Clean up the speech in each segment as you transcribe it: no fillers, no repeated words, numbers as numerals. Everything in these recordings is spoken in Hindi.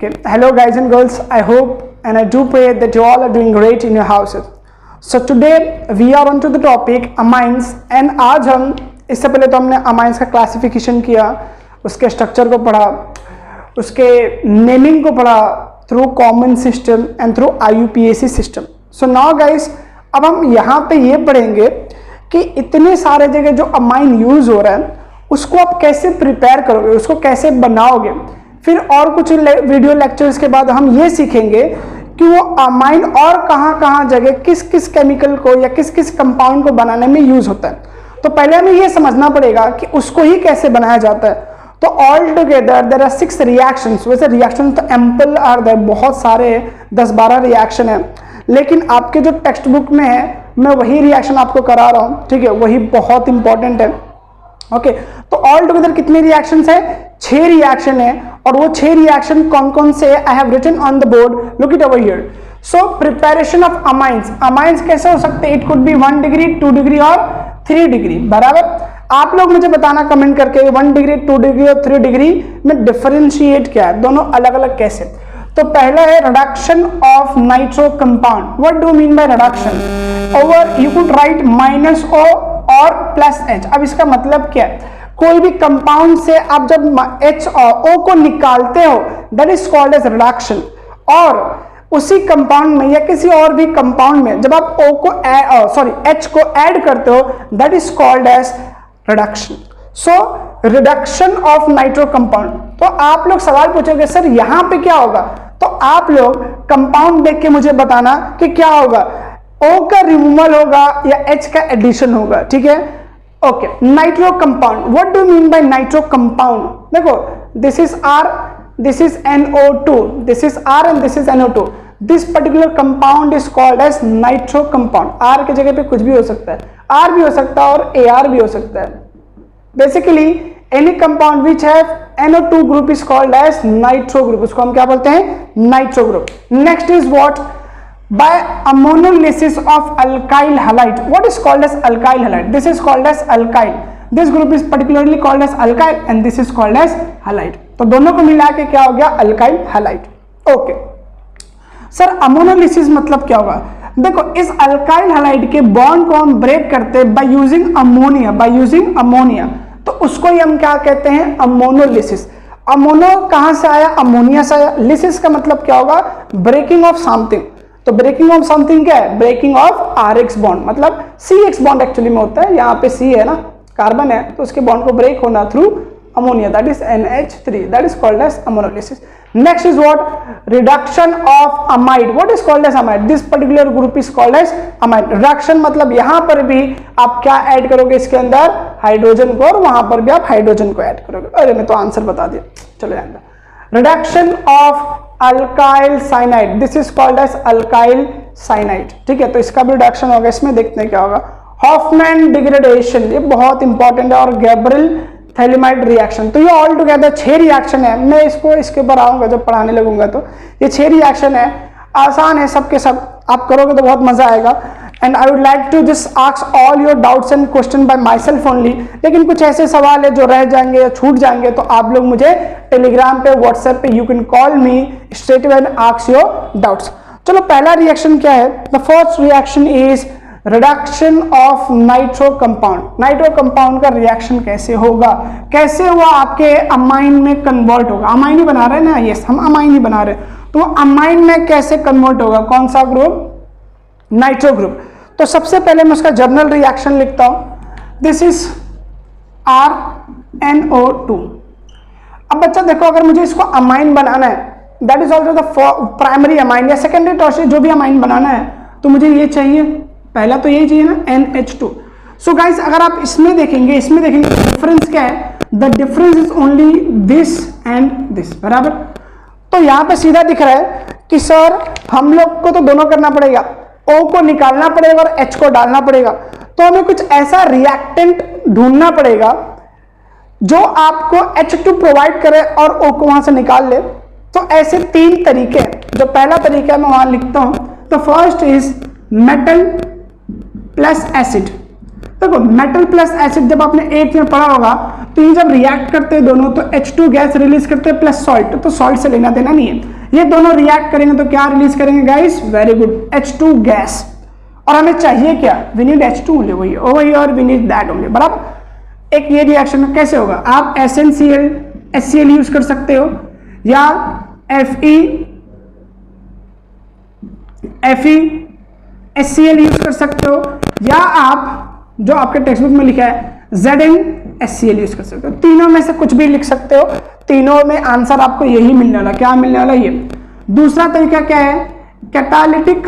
Okay, hello guys and girls, I hope and I do pray that you all are doing great in your houses. So today we are on to the topic amines and आज हम इससे पहले तो हमने amines का क्लासिफिकेशन किया, उसके स्ट्रक्चर को पढ़ा, उसके नेमिंग को पढ़ा through common system and through IUPAC system. So now guys अब हम यहाँ पे ये पढ़ेंगे कि इतने सारे जगह जो अमाइन यूज हो रहा है उसको आप कैसे प्रिपेयर करोगे, उसको कैसे बनाओगे. फिर और कुछ वीडियो लेक्चर्स के बाद हम ये सीखेंगे कि वो अमाइन और कहाँ जगह किस किस केमिकल को या किस किस कंपाउंड को बनाने में यूज होता है. तो पहले हमें ये समझना पड़ेगा कि उसको ही कैसे बनाया जाता है. तो all together there are 6 reactions. वैसे रिएक्शन तो एम्पल आर देयर, बहुत सारे 10-12 रिएक्शन है, लेकिन आपके जो टेक्स्ट बुक में है मैं वही रिएक्शन आपको करा रहा हूँ. ठीक है, वही बहुत इंपॉर्टेंट है. ओके, तो ऑल टुगेदर कितने रिएक्शंस है? 6 रिएक्शन है. और वो 6 रिएक्शन कौन कौन से है? I have written on the board, look it over here. So preparation of amines. Amines कैसे हो सकते हैं? It could be 1 degree, 2 degree और 3 डिग्री. बराबर. आप लोग मुझे बताना कमेंट करके 1 डिग्री, 2 डिग्री और 3 डिग्री में डिफरेंशिएट क्या है, दोनों अलग अलग कैसे. तो पहला है reduction of nitro compound. What do mean by reduction? Over you could write -O और +H. अब इसका मतलब क्या है? कोई भी कंपाउंड से आप जब H और O को निकालते हो that is called as reduction. और उसी कंपाउंड में या किसी और भी कंपाउंड में जब आप H को ऐड करते हो that is called as reduction. So reduction of nitro compound. तो आप लोग सवाल पूछोगे सर यहां पे क्या होगा? तो आप लोग कंपाउंड देख के मुझे बताना कि क्या होगा. O का रिमूवल होगा या H का एडिशन होगा. ठीक है, okay. Nitro compound. What do mean by nitro compound? देखो, this is R, this is NO2, this is R and this is NO2. This particular compound is called as nitro compound. R के जगह पे कुछ भी हो सकता है, R भी हो सकता है और AR भी हो सकता है. Basically any compound which have NO2 group is called as nitro group. उसको हम क्या बोलते हैं? Nitro group. Next is what? By ammonolysis of alkyl halide. What is called as alkyl halide? This is called as alkyl. This group is particularly called as alkyl and this is called as halide. तो दोनों को मिला के क्या हो गया? alkyl halide. Okay sir, ammonolysis मतलब क्या होगा? देखो, इस अल्काइल हाइलाइड के बॉन्ड को हम ब्रेक करते हैं बाय यूजिंग अमोनिया. तो उसको ही हम क्या कहते हैं? अमोनोलिसिस. अमोनो कहां से आया? अमोनिया से आया. लिसिस का मतलब क्या होगा? Breaking of something. तो ब्रेकिंग ऑफ समथिंग क्या है? ब्रेकिंग ऑफ RX बॉन्ड, मतलब CX बॉन्ड एक्चुअली में होता है. यहाँ पे C है ना, कार्बन है, तो उसके बॉन्ड को ब्रेक होना through ammonia, that is NH3, that is called as ammonolysis. Next is what? Reduction of amide. What is called as amide? This particular group is called as amide. Reduction मतलब यहाँ पर भी आप क्या ऐड करोगे इसके अंदर? हाइड्रोजन को, और वहां पर भी आप हाइड्रोजन को ऐड करोगे. अरे मैं तो आंसर बता दिया, चलो अंदर. Reduction of alkyl cyanide. This is called as alkyl cyanide. ठीक है, तो इसका भी रिडक्शन होगा. इसमें देखते हैं क्या होगा. हॉफमैन डिग्रेडेशन, ये बहुत इंपॉर्टेंट है, और गैब्रियल थैलिमाइड रिएक्शन. तो ये ऑल टुगेदर 6 रिएक्शन है. मैं इसके ऊपर आऊंगा जब पढ़ाने लगूंगा. तो ये 6 रिएक्शन है, आसान है सबके सब, आप करोगे तो बहुत मजा आएगा. And I would like to just ask all your doubts and question by myself only. लेकिन कुछ ऐसे सवाल है जो रह जाएंगे या छूट जाएंगे तो आप लोग मुझे टेलीग्राम पे, व्हाट्सएप पे, you can call me straight away and ask your doubts. चलो, पहला रिएक्शन क्या है? The first reaction is reduction of nitro compound. Nitro compound का रिएक्शन कैसे होगा? कैसे वो आपके अमाइन में कन्वर्ट होगा? अमाइन ही बना रहे हैं ना, यस, हम अमाइन ही बना रहे हैं. तो अमाइन में कैसे कन्वर्ट होगा? कौन सा ग्रुप? Nitro group. तो सबसे पहले मैं उसका जर्नल रिएक्शन लिखता हूं. This is RNO2. अब बच्चा देखो, अगर मुझे इसको अमाइन बनाना है, that is also the primary amine या सेकेंडरी टर्शियरी, जो भी अमाइन बनाना है, तो मुझे ये चाहिए. पहला तो यही चाहिए ना, NH2. सो गाइस, अगर आप इसमें देखेंगे डिफरेंस क्या है? The difference is only this and this. बराबर. तो यहां पे सीधा दिख रहा है कि सर हम लोग को तो दोनों करना पड़ेगा. O को निकालना पड़ेगा और H को डालना पड़ेगा. तो हमें कुछ ऐसा रिएक्टेंट ढूंढना पड़ेगा जो आपको H2 प्रोवाइड करे और O को वहां से निकाल ले. तो ऐसे 3 तरीके हैं. जो पहला तरीका मैं वहां लिखता हूं, तो first is metal plus acid. देखो मेटल प्लस एसिड जब आपने 8th में पढ़ा होगा, तो ये जब रिएक्ट करते हैं दोनों तो H2 गैस रिलीज करते हैं प्लस सॉल्ट, तो सॉल्ट से लेना देना नहीं है। ये दोनों रिएक्ट करेंगे तो क्या रिलीज करेंगे guys, very good, H2 gas. और हमें चाहिए क्या, वी नीड H2 ओनली, वही और वी नीड दैट ओनली, बराबर। एक ये रिएक्शन कैसे होगा, आप SnCl HCl यूज कर सकते हो, या Fe HCl यूज कर सकते हो, या आप जो आपके टेक्स्ट बुक में लिखा है ZnHCl यूज कर सकते हो। तीनों में से कुछ भी लिख सकते हो, तीनों में आंसर आपको यही मिलने वाला। क्या मिलने वाला, ये। दूसरा तरीका क्या है, कैटालिटिक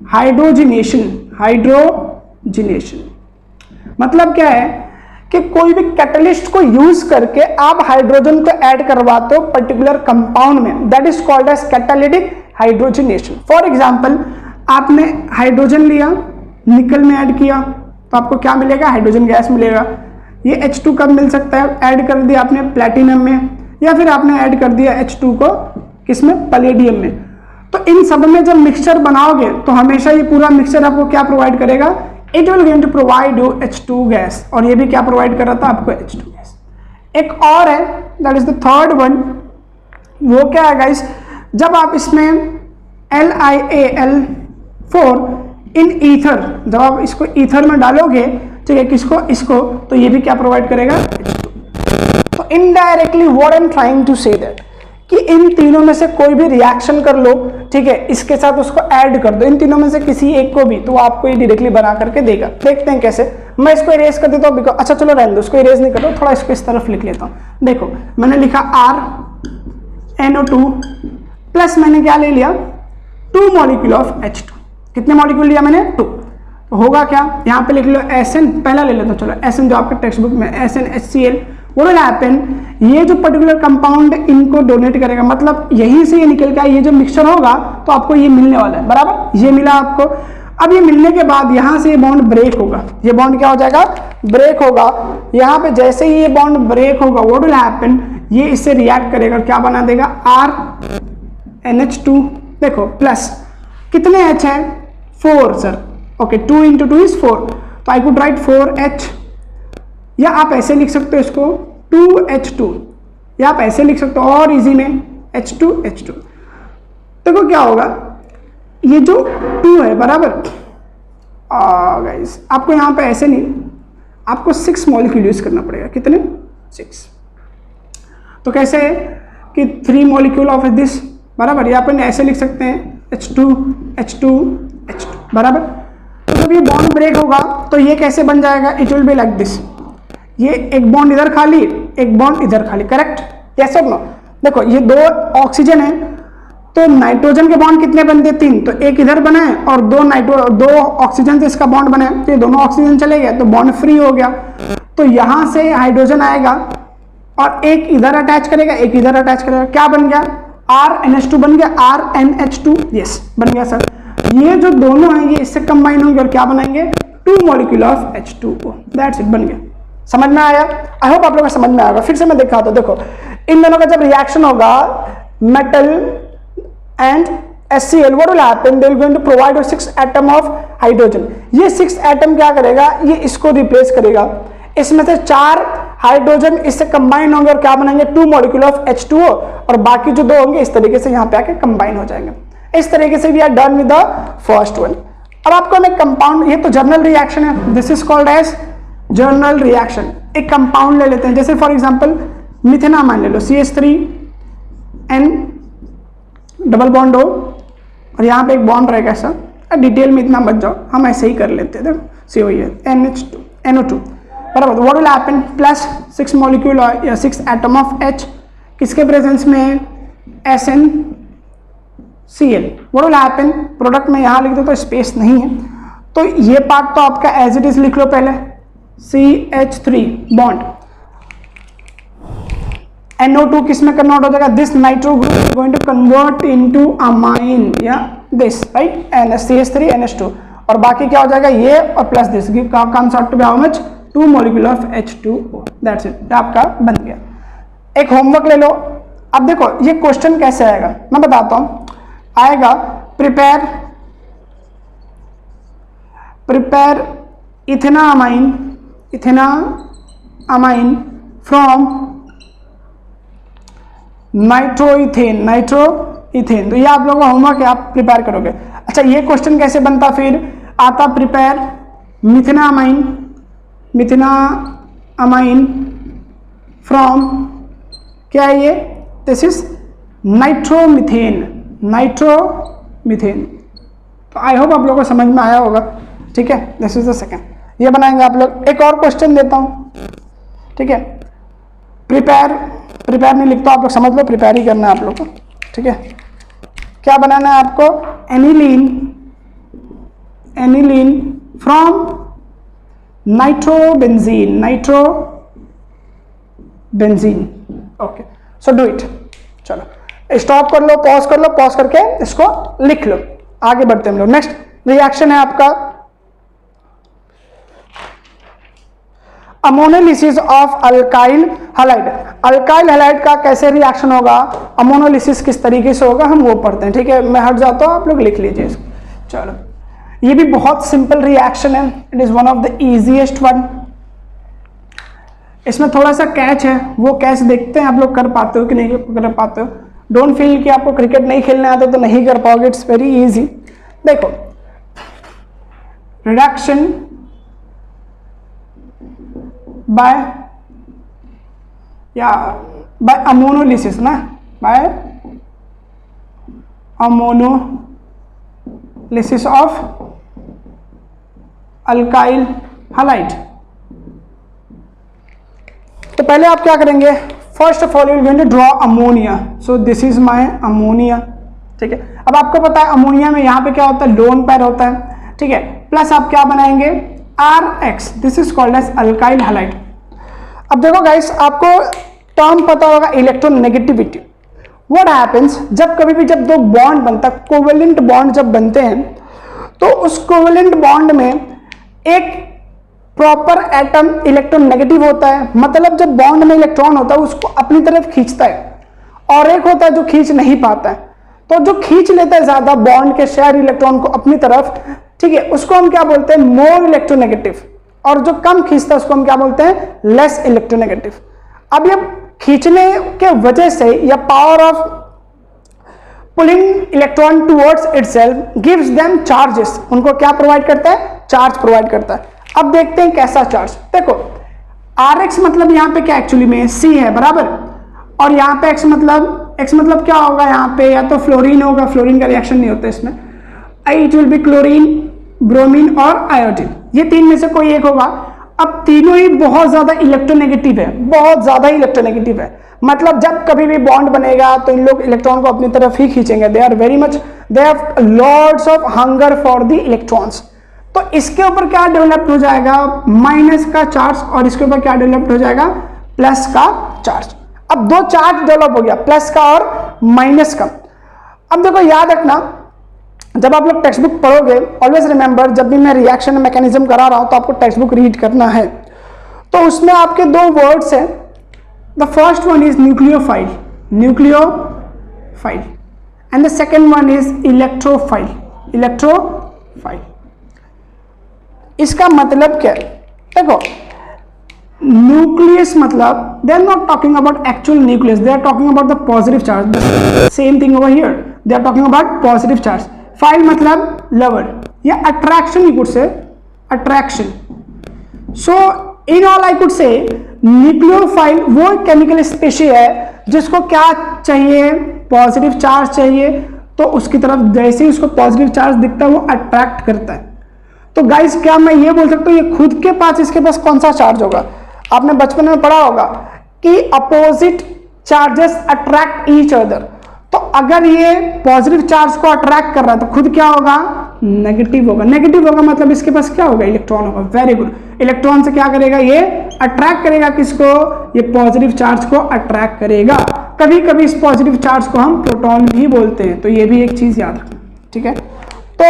हाइड्रोजिनेशन। मतलब क्या है कि कोई भी कैटलिस्ट को यूज करके आप हाइड्रोजन को ऐड करवाते हो पर्टिकुलर कंपाउंड में, that is called as catalytic hydrogenation. For example, आपने हाइड्रोजन लिया, निकल में ऐड किया, तो आपको क्या मिलेगा, हाइड्रोजन गैस मिलेगा। ये H2 कब मिल सकता है, ऐड कर दिया आपने प्लेटिनम में, या फिर आपने ऐड कर दिया H2 को किसमें, पैलेडियम में। तो इन सब में जब मिक्सचर बनाओगे तो हमेशा ये पूरा मिक्सचर आपको क्या प्रोवाइड करेगा, it will going to provide you H2 gas. और ये भी क्या प्रोवाइड कर रहा था आपको, H2 गैस। एक और है, that is the third one. वो क्या है गाइस, जब आप इसमें LiAl4 इन ईथर, जब आप इसको ईथर में डालोगे, ठीक है, किसको, इसको, तो ये भी क्या प्रोवाइड करेगा, H2। तो indirectly what I am trying to say that कि इन तीनों में से कोई भी रिएक्शन कर लो, ठीक है, इसके साथ उसको ऐड कर दो, इन तीनों में से किसी एक को भी, तो आपको ये डायरेक्टली बना करके देगा। देखते हैं कैसे। मैं इसको इरेज कर देता हूँ, बिकॉज अच्छा चलो रहने दो, इसको इरेज नहीं कर दो, थोड़ा इसको इस तरफ लिख लेता हूँ। देखो मैंने लिखा RNO2 प्लस मैंने क्या ले लिया, 2 मॉलिक्यूल ऑफ H2। कितने मॉलिक्यूल लिया मैंने, 2। तो होगा क्या, यहाँ पे लिख लो SN, पहला ले लेता हूँ, चलो SN जो आपके टेक्स्ट बुक में SnHCl। What will happen, ये जो पर्टिकुलर कंपाउंड इनको डोनेट करेगा, मतलब यहीं से ये निकल के ये जो मिक्सचर होगा तो आपको ये मिलने वाला है, बराबर। ये मिला आपको। अब ये मिलने के बाद यहाँ से ये बॉन्ड ब्रेक होगा, ये बॉन्ड क्या हो जाएगा, ब्रेक होगा। यहाँ पे जैसे ही ये बॉन्ड ब्रेक होगा, what will happen, ये इससे रिएक्ट करेगा, क्या बना देगा, RNH2। देखो प्लस कितने H है, 4 सर, ओके, 2 × 2 इज 4, तो आई कुड राइट 4H, या आप ऐसे लिख सकते हो इसको 2H2, या आप ऐसे लिख सकते हो और इजी में H2H2। देखो क्या होगा, ये जो 2 है, बराबर, गाइस आपको यहाँ पे ऐसे नहीं, आपको 6 मॉलिक्यूल यूज करना पड़ेगा। कितने, 6। तो कैसे है कि 3 मॉलिक्यूल ऑफ दिस, बराबर, या अपन ऐसे लिख सकते हैं H2H2H2, बराबर। तो जब ये बॉन्ड ब्रेक होगा तो ये कैसे बन जाएगा, it will be like this. ये एक बॉन्ड इधर खाली, एक बॉन्ड इधर खाली, करेक्ट, यस और नो। देखो ये 2 ऑक्सीजन है, तो नाइट्रोजन के बॉन्ड कितने बनते हैं, 3, तो एक इधर बना है और 2 ऑक्सीजन से इसका बॉन्ड बना है, तो ये दोनों ऑक्सीजन चले गए तो बॉन्ड फ्री हो गया। तो यहां से हाइड्रोजन आएगा और एक इधर अटैच करेगा, एक इधर अटैच करेगा, क्या बन गया, RNH2 बन गया, RNH2, यस बन गया सर। ये जो दोनों हैं ये इससे कंबाइन होंगे और क्या बनाएंगे, 2 molecule of H2O, that's it, बन गया। समझ में आया, आई होप आप लोगों को समझ में आएगा। फिर से मैं दिखाता हूं, देखो इन दोनों का जब रिएक्शन होगा, metal and HCl, what will happen, they will going to provide 6 atom of hydrogen। ये 6 एटम क्या करेगा, ये इसको रिप्लेस करेगा। इसमें से 4 हाइड्रोजन इससे कंबाइन होंगे और क्या बनाएंगे, 2 मॉलिक्यूल ऑफ H2O, और बाकी जो 2 होंगे इस तरीके से यहाँ पे आके कंबाइन हो जाएंगे। इस तरीके से we are done with the first one. अब आपको मैं कंपाउंड, ये तो जर्नल रिएक्शन है, this is called as general reaction. एक कंपाउंड ले लेते हैं, जैसे फॉर एग्जांपल मिथेनामाइन ले लो, CH3N डबल बॉन्ड हो, और यहाँ पे एक बॉन्ड रहेगा ऐसा, डिटेल में इतना मत जाओ, हम ऐसे ही कर लेते हैं। देखो सी वही है NO2, बराबर। What will happen, plus 6 molecule या 6 एटम ऑफ H, किसके प्रेजेंस में, SnCl। What will happen, product में यहाँ लिख दो तो स्पेस नहीं है, तो ये पार्ट तो आपका एज इट इज लिख लो पहले, CH3 बॉन्ड, NO2 किस में कन्वर्ट हो जाएगा, this nitro group is going to convert into amine, या दिस राइट, CH3 NH2, और बाकी क्या हो जाएगा, ये और plus this comes out to be how much, 2 molecule of H2O, that's it, आपका बन गया। एक होमवर्क ले लो। अब देखो ये क्वेश्चन कैसे आएगा, मैं बताता हूं। आएगा, prepare prepare ethanamine from nitroethane. तो ये आप लोगों का होमवर्क है, आप प्रिपेयर करोगे। अच्छा, ये क्वेश्चन कैसे बनता, फिर आता प्रिपेयर मिथेनामाइन फ्रॉम, क्या है ये, दिस इज नाइट्रोमीथेन। तो आई होप आप लोगों को समझ में आया होगा, ठीक है। दिस इज द सेकंड, ये बनाएंगे आप लोग। एक और क्वेश्चन देता हूं, ठीक है। प्रिपेयर नहीं लिखता, आप लोग समझ लो, प्रिपेयर ही करना है आप लोग को, ठीक है। क्या बनाना है आपको, aniline from nitrobenzene. Okay, so do it. चलो स्टॉप कर लो, पॉज कर लो, पॉज करके इसको लिख लो, आगे बढ़ते हैं हम लोग। नेक्स्ट रिएक्शन है आपका ammonolysis of alkyl halide. Alkyl halide का कैसे रिएक्शन होगा, अमोनोलिसिस किस तरीके से होगा, हम वो पढ़ते हैं, ठीक है। मैं हट जाता हूं, आप लोग लिख लीजिए इसको। चलो, ये भी बहुत सिंपल रिएक्शन है, it is one of the easiest one. इसमें थोड़ा सा कैच है, वो कैच देखते हैं आप लोग कर पाते हो कि नहीं कर पाते हो। डोंट फील कि आपको क्रिकेट नहीं खेलने आता तो नहीं कर पाओगे, इट्स वेरी इजी। देखो, रिडक्शन बाय अमोनोलिसिस ना, by ammonolysis of alkyl halide. तो पहले आप क्या करेंगे, first of all you will going to draw ammonia. So this is my ammonia, ठीक है। अब आपको पता है अमोनिया में यहाँ पे क्या होता है, लोन पेयर होता है, ठीक है। प्लस आप क्या बनाएंगे, RX, this is called as alkyl halide. अब देखो गाइस, आपको टर्म पता होगा इलेक्ट्रोनेगेटिविटी। व्हाट हैपेंस, जब कभी भी जब दो बॉन्ड बनता है, कोवेलेंट बॉन्ड जब बनते हैं, तो उस कोवेलेंट बॉन्ड में एक प्रॉपर एटम इलेक्ट्रोनेगेटिव होता है, मतलब जब बॉन्ड में इलेक्ट्रॉन होता है उसको अपनी तरफ खींचता है, और एक होता है जो खींच नहीं पाता है। तो जो खींच लेता है ज्यादा बॉन्ड के शेयर इलेक्ट्रॉन को अपनी तरफ, ठीक है, उसको हम क्या बोलते हैं, मोर इलेक्ट्रोनेगेटिव। और जो कम खींचता है उसको हम क्या बोलते हैं, लेस इलेक्ट्रोनेगेटिव। अब ये खींचने के वजह से या power of pulling electron towards itself gives them charges, उनको क्या प्रोवाइड करता है, चार्ज प्रोवाइड करता है। अब देखते हैं कैसा चार्ज। देखो, RX मतलब यहाँ पे क्या एक्चुअली में C है, बराबर, और यहाँ पे X मतलब क्या होगा, यहाँ पे या तो फ्लोरीन होगा, फ्लोरीन का रिएक्शन नहीं होता इसमें, it will be chlorine, bromine और आयोडीन, ये तीन में से कोई एक होगा। अब तीनों ही बहुत ज्यादा इलेक्ट्रोनेगेटिव है, बहुत ज्यादा इलेक्ट्रोनेगेटिव है, मतलब जब कभी भी बॉन्ड बनेगा तो इन लोग इलेक्ट्रॉन को अपनी तरफ ही खींचेंगे। They are very much, they have lots of hunger for the electrons. तो इसके ऊपर क्या डेवलप हो जाएगा, माइनस का चार्ज, और इसके ऊपर क्या डेवलप हो जाएगा, प्लस का चार्ज। अब दो चार्ज डेवलप हो गया, प्लस का और माइनस का। अब देखो, याद रखना, जब आप लोग टेक्स्ट बुक पढ़ोगे, ऑलवेज रिमेंबर, जब भी मैं रिएक्शन मैकेनिज्म करा रहा हूं तो आपको टेक्स्ट बुक रीड करना है। तो उसमें आपके दो वर्ड्स हैं, the first one is nucleophile, and the second one is electrophile. इसका मतलब क्या है, देखो, न्यूक्लियस मतलब they are not talking about actual nucleus, they are talking about the positive charge, same thing over here, they are talking about positive charge. File मतलब लवर या attraction, you could say attraction. So in all I could say nucleophile वो केमिकल स्पीशीज है जिसको क्या चाहिए, पॉजिटिव चार्ज चाहिए, तो उसकी तरफ जैसे ही उसको पॉजिटिव चार्ज दिखता है वो अट्रैक्ट करता है। तो गाइस, क्या मैं ये बोल सकता हूँ ये खुद के पास, इसके पास कौन सा चार्ज होगा, आपने बचपन में पढ़ा होगा कि opposite charges attract each other. तो अगर ये पॉजिटिव चार्ज को अट्रैक्ट कर रहा है तो खुद क्या होगा, नेगेटिव होगा। नेगेटिव होगा मतलब इसके पास क्या होगा, इलेक्ट्रॉन होगा। वेरी गुड, इलेक्ट्रॉन से क्या करेगा, ये अट्रैक्ट करेगा किसको, ये पॉजिटिव चार्ज को अट्रैक्ट करेगा। कभी कभी इस पॉजिटिव चार्ज को हम प्रोटॉन भी बोलते हैं, तो ये भी एक चीज याद रखना, ठीक है। तो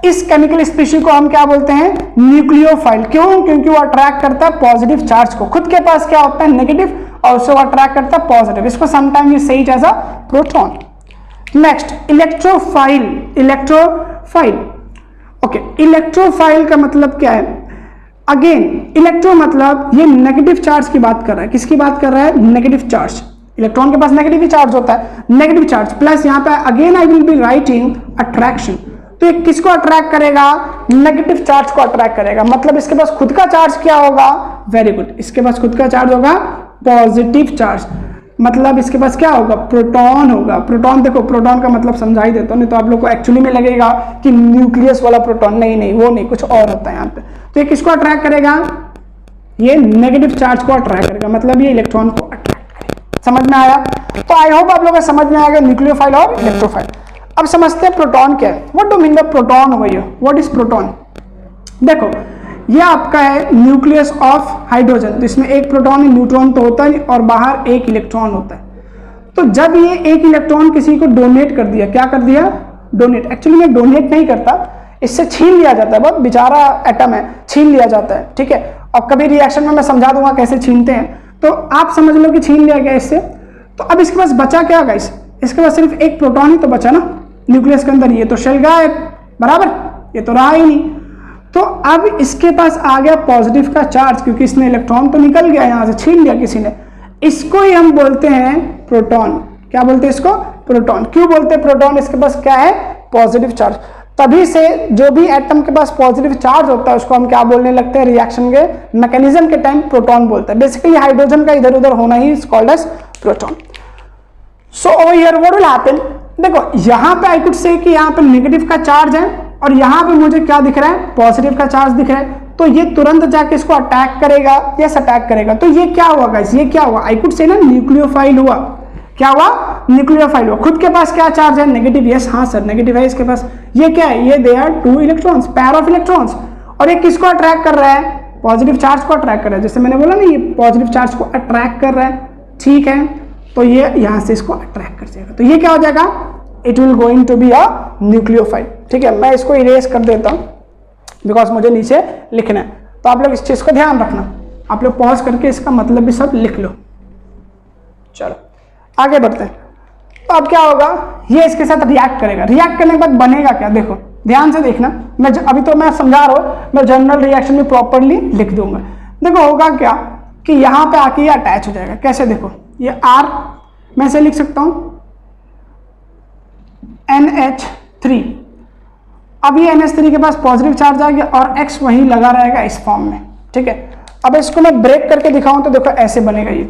इस केमिकल स्पीशीज को हम क्या बोलते हैं, न्यूक्लियोफाइल। क्यों, क्योंकि वो अट्रैक्ट करता है पॉजिटिव चार्ज को, खुद के पास क्या होता है, नेगेटिव, और उसको अट्रैक्ट करता है पॉजिटिव। इसको sometime you say it as a proton. Next, electrophile. Okay, electrophile का मतलब क्या है? अगेन इलेक्ट्रो मतलब ये नेगेटिव चार्ज की बात कर रहा है। किसकी बात कर रहा है? Negative charge. इलेक्ट्रॉन के पास नेगेटिव चार्ज होता है, नेगेटिव चार्ज प्लस यहाँ पे again I will be writing attraction. तो ये किसको अट्रैक्ट करेगा? नेगेटिव चार्ज को अट्रैक्ट करेगा। मतलब इसके पास खुद का चार्ज क्या होगा? वेरी गुड, इसके पास खुद का चार्ज होगा पॉजिटिव चार्ज। मतलब इसके पास क्या होगा? प्रोटॉन होगा। प्रोटॉन, देखो प्रोटॉन का मतलब समझा ही देता हूँ, नहीं तो आप लोग को एक्चुअली में लगेगा कि न्यूक्लियस वाला प्रोटॉन। नहीं नहीं, वो नहीं, कुछ और होता है यहाँ पे। तो ये किसको अट्रैक्ट करेगा? ये नेगेटिव चार्ज को अट्रैक्ट करेगा, मतलब ये इलेक्ट्रॉन को अट्रैक्ट करेगा। समझ में आया? तो आई होप आप लोगों को समझ में आ गया न्यूक्लियोफाइल और इलेक्ट्रोफाइल। अब समझते हैं प्रोटॉन क्या है। What do mean the proton over here? What is proton? देखो ये आपका है न्यूक्लियस ऑफ हाइड्रोजन। तो इसमें एक प्रोटॉन, न्यूट्रॉन तो होता है और बाहर एक इलेक्ट्रॉन होता है। तो जब ये एक इलेक्ट्रॉन किसी को डोनेट कर दिया, क्या कर दिया? डोनेट। एक्चुअली में डोनेट नहीं करता, इससे छीन लिया जाता है। बहुत बेचारा एटम है, छीन लिया जाता है, ठीक है। और कभी रिएक्शन में मैं समझा दूंगा कैसे छीनते हैं। तो आप समझ लो कि छीन लिया गया इससे। तो अब इसके पास बचा क्या गाइस? इसके पास सिर्फ एक प्रोटॉन ही तो बचा ना न्यूक्लियस के अंदर। ये तो शेल गायब, बराबर, ये तो रहा ही नहीं। तो अब इसके पास आ गया पॉजिटिव का चार्ज, क्योंकि इसने इलेक्ट्रॉन तो निकल गया यहां से, छीन लिया किसी ने। इसको ही हम बोलते हैं प्रोटॉन। क्या बोलते हैं इसको? प्रोटॉन। क्यों बोलते हैं प्रोटॉन? इसके पास क्या है? Positive charge. तभी से जो भी एटम के पास पॉजिटिव चार्ज होता है उसको हम क्या बोलने लगते हैं? रिएक्शन के मैकेनिज्म के टाइम प्रोटॉन बोलते हैं। बेसिकली हाइड्रोजन का इधर उधर होना ही is called as proton. So over here what will happen? देखो यहां पे आई कुड से कि यहां पे नेगेटिव का चार्ज है और यहां पे मुझे क्या दिख रहा है? पॉजिटिव का चार्ज दिख रहा है। तो ये तुरंत जाके इसको अटैक करेगा, यस अटैक करेगा। तो ये क्या हुआ गाइस? ये क्या हुआ? आई कुड से ना न्यूक्लियोफाइल हुआ। क्या हुआ? न्यूक्लियोफाइल हुआ। खुद के पास क्या चार्ज है? नेगेटिव। यस, हाँ सर नेगेटिव है इसके पास। ये क्या है? ये they are two electrons, pair of electrons. और ये किसको अट्रैक्ट कर रहा है? पॉजिटिव चार्ज को अट्रैक्ट कर रहा है। जैसे मैंने बोला ना, ये पॉजिटिव चार्ज को अट्रैक्ट कर रहा है, ठीक है। तो ये यहां से इसको अट्रैक्ट कर जाएगा। तो ये क्या हो जाएगा? It will going to be a nucleophile, ठीक है। मैं इसको इरेज कर देता हूं बिकॉज मुझे नीचे लिखना है। तो आप लोग इस चीज को ध्यान रखना। आप लोग पॉज करके इसका मतलब भी सब लिख लो। चलो आगे बढ़ते हैं। तो अब क्या होगा? ये इसके साथ रिएक्ट करेगा। रिएक्ट करने के बाद बनेगा क्या? देखो ध्यान से देखना। मैं अभी तो मैं समझा रहा हूं, मैं जनरल रिएक्शन में प्रॉपरली लिख दूंगा। देखो होगा क्या कि यहां पे आके ये अटैच हो जाएगा। कैसे? देखो ये R मैं से लिख सकता हूं NH3। अब ये NH3 के पास पॉजिटिव चार्ज आ गया और X वहीं लगा रहेगा इस फॉर्म में, ठीक है। अब इसको मैं ब्रेक करके दिखाऊं तो देखो ऐसे बनेगा ये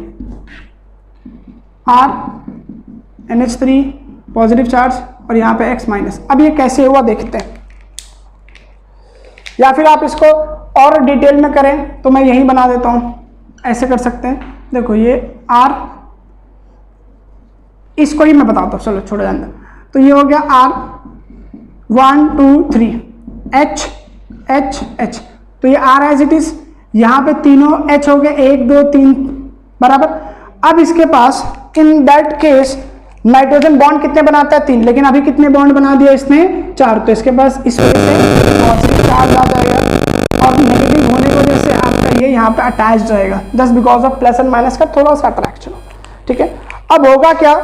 R NH3 पॉजिटिव चार्ज और यहाँ पे X माइनस। अब ये कैसे हुआ देखते हैं, या फिर आप इसको और डिटेल में करें तो मैं यही बना देता हूं। ऐसे कर सकते हैं। देखो ये R, इसको ही मैं बताता हूँ, चलो छोड़ो जान। तो ये हो गया R 1 2 3 H H H। तो ये R एज इट इज। यहाँ पे तीनों H हो गए, 1 2 3, बराबर। अब इसके पास in that case nitrogen bond कितने बनाता है? 3, लेकिन अभी कितने बॉन्ड बना दिया इसने? 4। तो इसके पास इस वजह से पॉजिटिव चार्ज आ जाएगा और नेगेटिव होने की वजह से आपका ये यहाँ पे अटैच रहेगा, just because of plus and minus का थोड़ा सा अट्रैक्शन, ठीक है। अब होगा क्या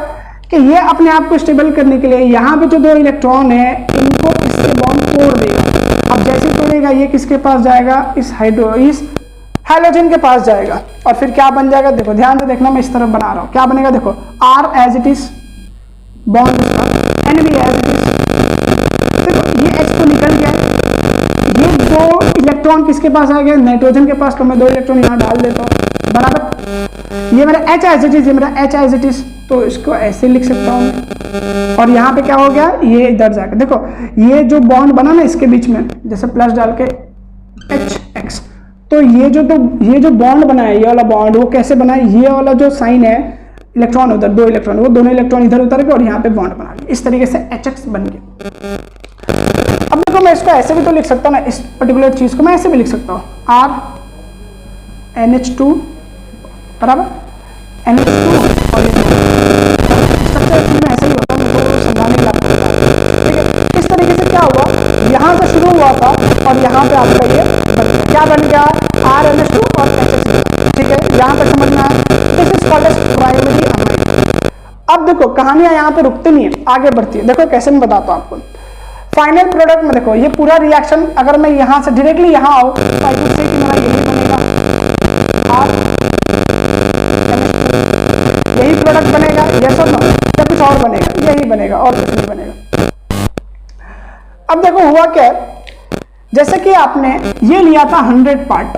कि ये अपने आप को स्टेबल करने के लिए यहाँ पे जो 2 इलेक्ट्रॉन है इनको इससे बॉन्ड तोड़ देगा। अब जैसे तोड़ेगा ये किसके पास जाएगा? इस हाइड्रोजन के पास जाएगा और फिर क्या बन जाएगा? देखो ध्यान से देखना, मैं इस तरफ बना रहा हूँ। क्या बनेगा? देखो R as it is, bond इसका, N भी एज इट इज। देखो ये H तो निकल गया, ये 2 इलेक्ट्रॉन किसके पास आ गए? नाइट्रोजन के पास। तो मैं 2 इलेक्ट्रॉन यहाँ डाल देता हूँ, बराबर। ये मेरा H एज इट इज, ये मेरा H एज इट इज। तो इसको ऐसे लिख सकता हूँ और यहाँ पे क्या हो गया? ये इधर जाकर देखो ये जो बॉन्ड बना ना इसके बीच में, जैसे प्लस डाल के HX। तो ये जो बॉन्ड बना है, ये वाला बॉन्ड, वो कैसे बना है? ये वाला जो साइन है, इलेक्ट्रॉन उधर, 2 इलेक्ट्रॉन, वो दोनों इलेक्ट्रॉन इधर उतर के और यहाँ पे बॉन्ड बना लिया। इस तरीके से HX बन गया। अब देखो मैं इसको ऐसे भी तो लिख सकता हूँ ना, इस पर्टिकुलर चीज को मैं ऐसे भी लिख सकता हूँ R NH2 बराबर NH2 और स्ट्रक्चर ऐसे ही होता है, मुझे समझाने के लिए, ठीक है। इस तरीके से क्या हुआ? यहाँ से शुरू हुआ था और यहाँ पे आपका ये क्या बन गया? R NH2 और HH, ठीक है। यहाँ पे समझना है, this is called as primary amine. अब देखो कहानियां यहाँ पे रुकती नहीं है, आगे बढ़ती है। देखो कैसे मैं बताता हूँ आपको। फाइनल प्रोडक्ट में देखो ये पूरा रिएक्शन अगर मैं यहां से डायरेक्टली यहां आऊं तो आई कुड से कि मेरा यही बनेगा R, यही प्रोडक्ट बनेगा, यस और नो, या कुछ और बनेगा, यही बनेगा और कुछ नहीं बनेगा। अब देखो हुआ क्या, जैसे कि आपने ये लिया था 100 पार्ट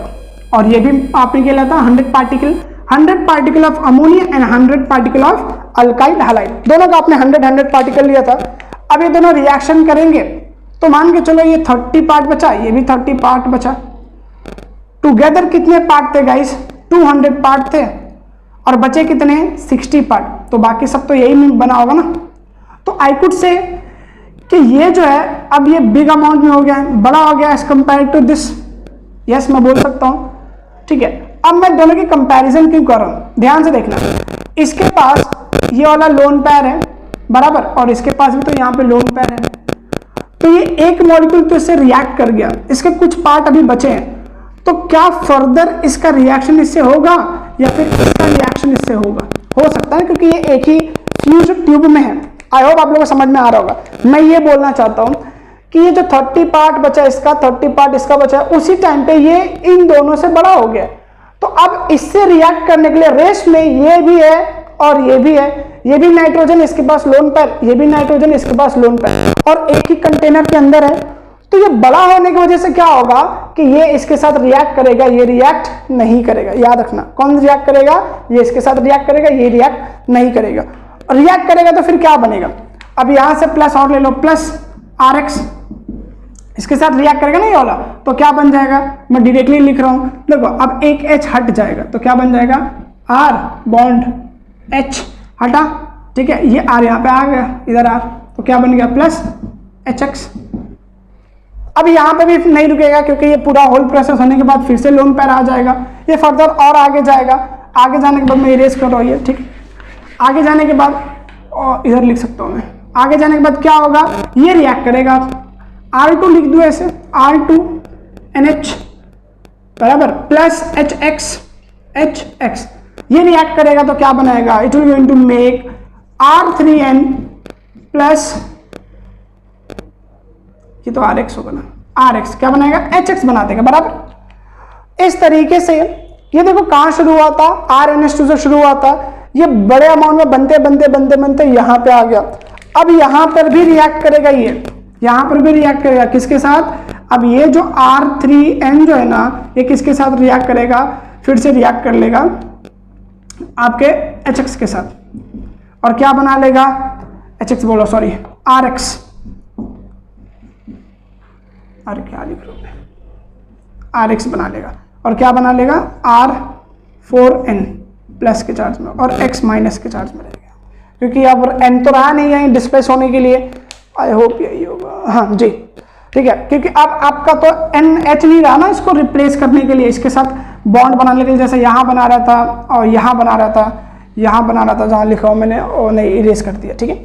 और ये भी आपने क्या लिया था 100 particle of ammonia and 100 particle of alkyl halide, दोनों का आपने 100 पार्टिकल लिया था। अब ये दोनों रिएक्शन करेंगे तो मान के चलो ये 30 पार्ट बचा, ये भी 30 पार्ट बचा, टुगेदर कितने पार्ट थे गाइस, 200 पार्ट थे और बचे कितने 60 पार्ट, तो बाकी सब तो यही बना होगा ना। तो आई कुड से कि ये जो है अब ये बिग अमाउंट में हो गया है, बड़ा हो गया as compare to this, yes मैं बोल सकता हूं, ठीक है। अब मैं दोनों की कंपैरिजन क्यों कर रहा हूं, ध्यान से देखना, इसके पास ये वाला लोन पेयर है बराबर और इसके पास भी तो यहाँ पे लोन पेयर है, तो ये एक मॉलिक्यूल तो इससे रिएक्ट कर गया, इसके कुछ पार्ट अभी बचे हैं, तो क्या फर्दर इसका रिएक्शन इससे होगा या फिर इसका रिएक्शन इससे होगा, हो सकता है क्योंकि ये एक ही फ्यूज ट्यूब में है। आई होप आप लोगों को समझ में आ रहा होगा। मैं ये बोलना चाहता हूं कि ये जो 30 पार्ट बचा इसका, 30 पार्ट इसका बचा है, उसी टाइम पे ये इन दोनों से बड़ा हो गया, तो अब इससे रिएक्ट करने के लिए रेस में ये भी है और ये भी है, ये भी नाइट्रोजन इसके पास लोन पेयर, ये भी नाइट्रोजन इसके पास लोन पेयर और एक ही कंटेनर के अंदर है, तो ये बड़ा होने की वजह से क्या होगा कि ये इसके साथ रिएक्ट करेगा, ये रिएक्ट नहीं करेगा। याद रखना कौन रिएक्ट करेगा, ये इसके साथ रिएक्ट करेगा, ये रिएक्ट नहीं करेगा। और रिएक्ट करेगा तो फिर क्या बनेगा, अब यहां से प्लस और ले लो, प्लस RX इसके साथ रिएक्ट करेगा ना ये वाला, तो क्या बन जाएगा, मैं डायरेक्टली लिख रहा हूं, देखो अब एक H हट जाएगा तो क्या बन जाएगा R बॉन्ड H हटा, ठीक है, ये R यहाँ पे आ गया, इधर R, तो क्या बन गया प्लस HX। अब यहाँ पे भी नहीं रुकेगा क्योंकि ये पूरा होल प्रोसेस होने के बाद फिर से लोन पेयर आ जाएगा, ये फर्दर और आगे जाएगा, आगे जाने के बाद मैं इरेज कर रहा हूँ ये, ठीक, आगे जाने के बाद और इधर लिख सकता हूँ मैं, आगे जाने के बाद क्या होगा, ये रिएक्ट करेगा, R2 लिख दो ऐसे, R2NH बराबर प्लस HX, ये रिएक्ट करेगा तो क्या बनाएगा, it will going to make R3N plus, ये तो RX होगा ना, RX क्या बनाएगा HX बना देगा बराबर। इस तरीके से ये देखो कहां शुरू हुआ था, RNH2 से शुरू हुआ था, ये बड़े अमाउंट में बनते बनते बनते बनते यहां पे आ गया। अब यहां पर भी रिएक्ट करेगा, ये यहां पर भी रिएक्ट करेगा किसके साथ, अब ये जो R3N जो है ना, ये किसके साथ रिएक्ट करेगा, फिर से रिएक्ट कर लेगा आपके HX के साथ, और क्या बना लेगा, HX बोलो सॉरी RX, अरे क्या लिख रहा हूं, RX बना लेगा, और क्या बना लेगा R4N प्लस के चार्ज में और X माइनस के चार्ज में रहेगा, क्योंकि अब N तो रहा नहीं है डिस्प्लेस होने के लिए, आई होप यही होगा, हाँ जी ठीक है, क्योंकि अब आपका तो NH नहीं रहा ना, इसको रिप्लेस करने के लिए, इसके साथ बॉन्ड बनाने के लिए, जैसे यहाँ बना रहा था और यहाँ बना रहा था, यहाँ बना रहा था, जहाँ लिखा हो मैंने और नहीं इरेज कर दिया, ठीक है।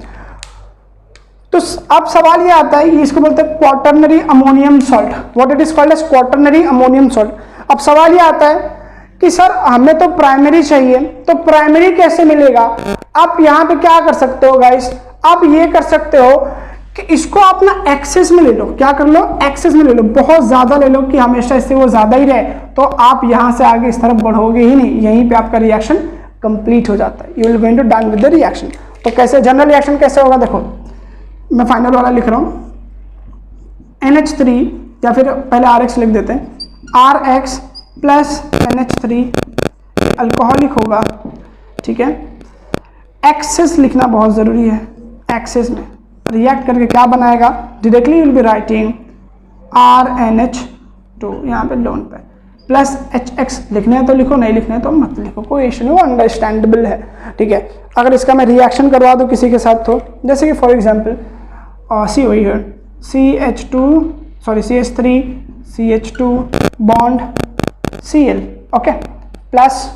तो अब सवाल ये आता है, इसको बोलते हैं quaternary ammonium salt, what it is called as quaternary ammonium salt. अब सवाल ये आता है कि सर हमें तो प्राइमरी चाहिए, तो प्राइमरी कैसे मिलेगा। आप यहाँ पे क्या कर सकते हो गाइस, आप ये कर सकते हो कि इसको आप ना एक्सेस में ले लो, क्या कर लो एक्सेस में ले लो, बहुत ज्यादा ले लो कि हमेशा इससे वो ज्यादा ही रहे, तो आप यहाँ से आगे इस तरफ बढ़ोगे ही नहीं, यहीं पे आपका रिएक्शन कंप्लीट हो जाता है, you will going to done with the reaction. तो कैसे जनरल रिएक्शन कैसे होगा, देखो मैं फाइनल वाला लिख रहा हूं, NH3 या फिर पहले RX लिख देते हैं, RX प्लस NH3 अल्कोहलिक होगा, ठीक है। एक्सेस लिखना बहुत जरूरी है, एक्सेस में रिएक्ट करके क्या बनाएगा, directly will be writing RNH2 यहाँ पे लोन पे प्लस HX, लिखने है तो लिखो, नहीं लिखने है तो मत लिखो, कोई इशू नहीं, वो अंडरस्टैंडेबल है, ठीक है। अगर इसका मैं रिएक्शन करवा दूँ किसी के साथ, तो जैसे कि फॉर एग्जांपल सी वही है CH3 CH2 bond Cl, okay, plus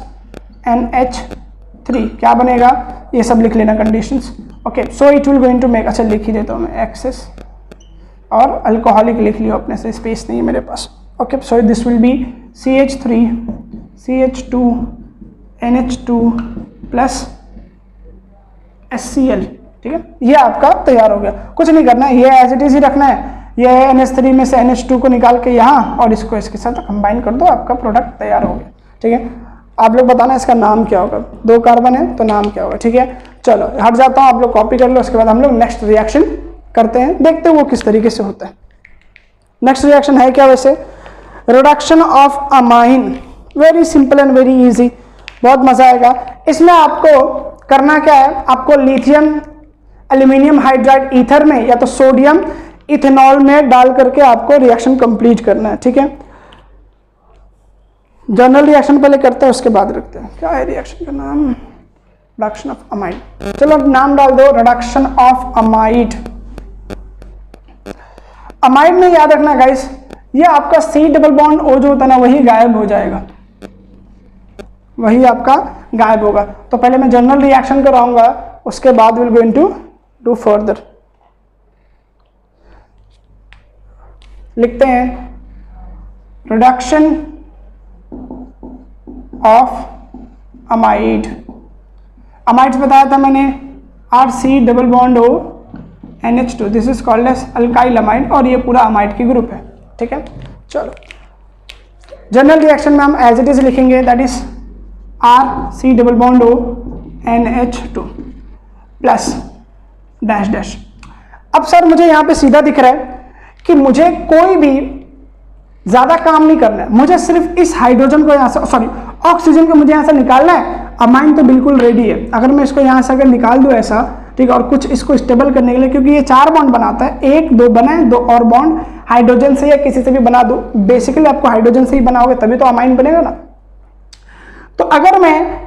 NH3 क्या बनेगा, ये सब लिख लेना conditions, okay. So it will going to make, अच्छा लिख ही देता हूँ मैं, एक्सेस और अल्कोहलिक लिख लियो अपने से, स्पेस नहीं है मेरे पास, okay. So this will be CH3 CH2 NH2 plus HCl, ठीक है, ये आपका तैयार हो गया। कुछ नहीं करना है, ये एज इट इज ही रखना है। ये NH3 में से NH2 को निकाल के यहाँ और इसको इसके साथ कंबाइन कर दो, आपका प्रोडक्ट तैयार हो गया। ठीक है, आप लोग बताना इसका नाम क्या होगा, 2 कार्बन है तो नाम क्या होगा। ठीक है, चलो हट जाता हूँ, आप लोग कॉपी कर लो। उसके बाद हम लोग नेक्स्ट रिएक्शन करते हैं, देखते हैं वो किस तरीके से होता है। नेक्स्ट रिएक्शन है क्या वैसे, reduction of amine. Very simple and very easy, बहुत मजा आएगा। इसमें आपको करना क्या है, आपको लिथियम एल्यूमिनियम हाइड्राइड ईथर में या तो सोडियम इथेनॉल में डाल करके आपको रिएक्शन कंप्लीट करना है। ठीक है, जनरल रिएक्शन पहले करते हैं, उसके बाद रखते हैं। क्या है रिएक्शन का नाम, रिडक्शन ऑफ अमाइड। चलो नाम डाल दो, रिडक्शन ऑफ अमाइड। अमाइड में याद रखना गाइस, ये आपका C डबल बॉन्ड O जो होता है ना, वही गायब हो जाएगा, वही आपका गायब होगा। तो पहले मैं जनरल रिएक्शन कराऊंगा, उसके बाद will going to do further. लिखते हैं रिडक्शन ऑफ अमाइड। अमाइड्स बताया था मैंने, RC double bond O NH2, this is called as alkyl amide, और ये पूरा अमाइड की ग्रुप है। ठीक है, चलो जनरल रिएक्शन में हम एज इट इज लिखेंगे, that is RC double bond O NH2 plus dash dash. अब सर मुझे यहाँ पे सीधा दिख रहा है कि मुझे कोई भी ज्यादा काम नहीं करना है, मुझे सिर्फ इस हाइड्रोजन को यहाँ से, सॉरी ऑक्सीजन को मुझे यहाँ से निकालना है। अमाइन तो बिल्कुल रेडी है। अगर मैं इसको यहाँ से अगर निकाल दूँ ऐसा, ठीक है, और कुछ इसको स्टेबल करने के लिए, क्योंकि ये 4 बॉन्ड बनाता है, 1 2 बने, 2 और बॉन्ड हाइड्रोजन से या किसी से भी बना दो। बेसिकली आपको हाइड्रोजन से ही बनाओगे तभी तो अमाइन बनेगा ना। तो अगर मैं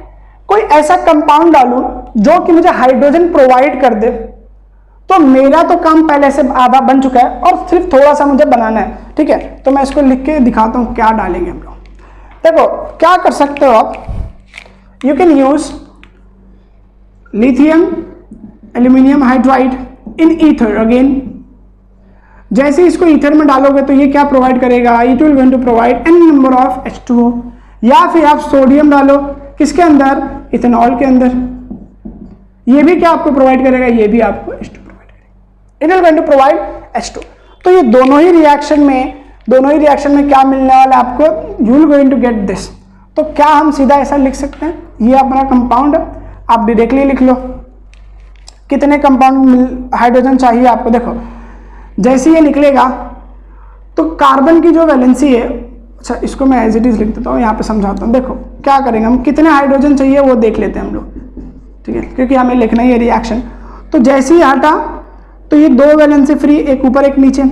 कोई ऐसा कंपाउंड डालूं जो कि मुझे हाइड्रोजन प्रोवाइड कर दे, तो मेरा तो काम पहले से आधा बन चुका है और सिर्फ थोड़ा सा मुझे बनाना है। ठीक है, तो मैं इसको लिख के दिखाता हूं क्या डालेंगे हम लोग। देखो क्या कर सकते हो आप, you can use lithium aluminium hydride in ether again. जैसे ही इसको ईथर में डालोगे तो ये क्या प्रोवाइड करेगा, it will going to provide an number of H2O। या फिर आप सोडियम डालो किसके अंदर, इथेनॉल के अंदर, ये भी क्या आपको प्रोवाइड करेगा, ये भी आपको H2 प्रोवाइड करेगा। It will going to provide H2। तो ये दोनों ही रिएक्शन में क्या मिलने वाला है आपको, you will going to get this. तो क्या हम सीधा ऐसा लिख सकते हैं, ये अपना कंपाउंड आप डायरेक्टली लिख लो। कितने कंपाउंड हाइड्रोजन चाहिए आपको, देखो जैसे ये निकलेगा तो कार्बन की जो वैलेंसी है, अच्छा इसको मैं एज इट इज लिख देता हूँ, यहाँ पे समझाता हूँ। देखो क्या करेंगे हम, कितने हाइड्रोजन चाहिए वो देख लेते हैं हम लोग, ठीक है, क्योंकि हमें लिखना ही है रिएक्शन। तो जैसे ही हटा तो ये 2 वैलेंसी फ्री, एक ऊपर एक नीचे,